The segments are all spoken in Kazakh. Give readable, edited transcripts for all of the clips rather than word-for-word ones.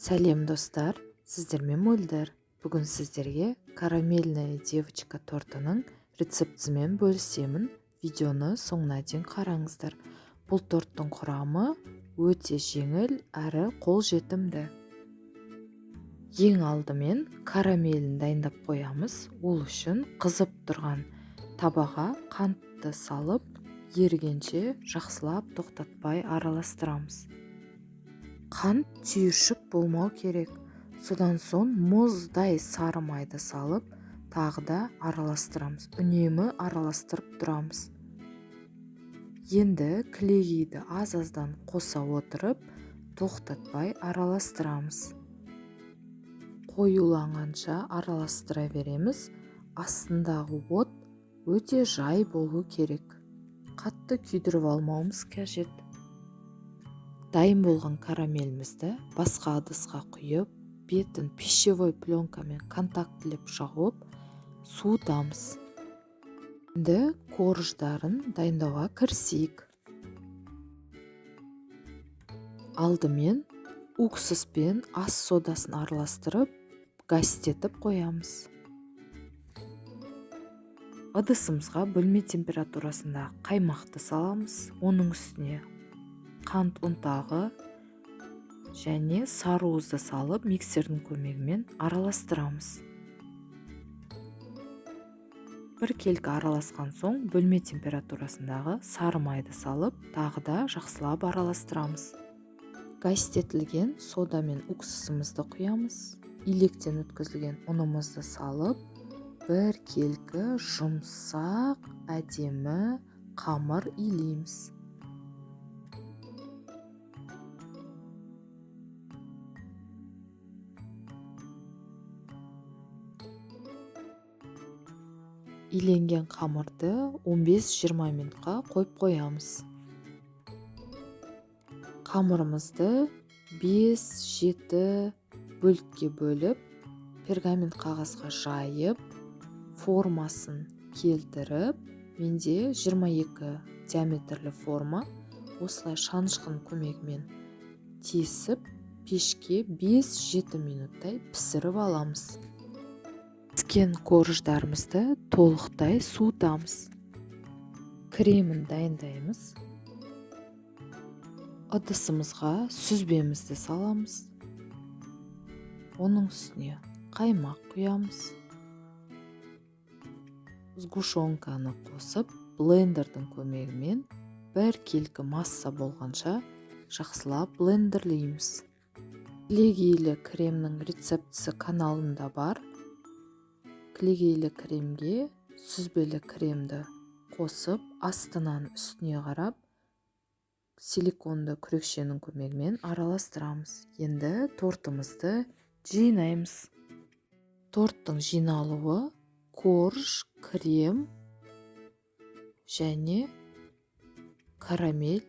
Сәлем достар, сіздермен мөлдір. Бүгін сіздерге карамельная девочка тортының рецептісімен бөлісемін. Видеоны соңына дейін қараңыздар. Бұл торттың құрамы өте жеңіл әрі қолжетімді. Ең алдымен карамелін дайындап қоямыз. Ол үшін қызып тұрған табаға қантты салып, ергенше жақсылап тоқтатпай араластырамыз. Қант түйіршік болмау керек. Содан соң мұздай сары майды салып, тағы да араластырамыз. Үнемі араластырып тұрамыз. Енді кілегейді аз-аздан қоса отырып, тоқтатпай араластырамыз. Қоюланғанша араластыра береміз. Астындағы от өте жай болу керек. Қатты күйдіріп алмауымыз қажет. Дайын болған карамелімізді басқа ыдысқа құйып, бетін пищевой пленкамен контактілеп жауып, суытамыз. Енді корждарын дайындауға кірісейік. Алдымен уксус пен ас содасын араластырып, гастетіп қоямыз. Ыдысымызға бөлме температурасында қаймақты саламыз. Оның үстіне қант ұнтағы және сарыуызды салып, миксердің көмегімен араластырамыз. Біркелкі араласқан соң бөлме температурасындағы сары майды салып, тағы да жақсылап араластырамыз. Гастетілген сода мен уксусымызды құямыз. Илектен өткізілген ұнымызды салып, біркелкі жұмсақ, әдемі қамыр илейміз. Иленген қамырды 15-20 минутқа қойып қоямыз. Қамырымызды 5-7 бөлікке бөліп, пергамент қағазға жайып, формасын келтіріп, менде 22 диаметрлі форма, осылай шанышқының көмегімен тесіп, пешке 5-7 минуттай пісіріп аламыз. Піскен корждарымызды толықтай суытамыз. Кремін дайындаймыз. Ыдысымызға сүзбемізді саламыз. Оның үстіне қаймақ құямыз. Сгушенканы қосып, блендердің көмегімен біркелкі масса болғанша жақсылап блендерлейміз. Кілегейлі кремнің рецептісі каналымда бар. Кілегейлі кремге сүзбелі кремді қосып, астынан үстіне қарап, силиконды күрекшенің көмегімен араластырамыз. Енді тортымызды жинаймыз. Торттың жиналуы корж, крем және карамель.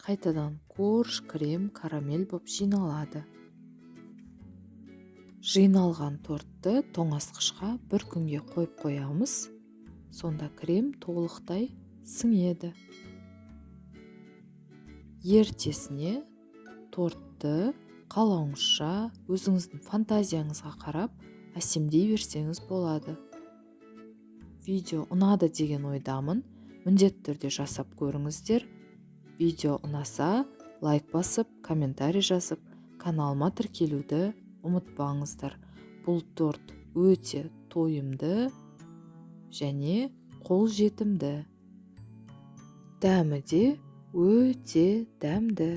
Қайтадан корж, крем, карамель болып жиналады. Жиналған тортты тоңазытқышқа бір күнге қойып қоямыз. Сонда крем толықтай сіңеді. Ертесіне тортты қалауыңызша, өзіңіздің фантазияңызға қарап, әсемдей берсеңіз болады. Видео ұнады деген ойдамын. Міндетті түрде жасап көріңіздер. Видео ұнаса, лайк басып, комментарий жазып, каналыма тіркелуді ұмытпаңыздар. Бұл торт өте тойымды және қолжетімді. Дәмі де өте дәмді.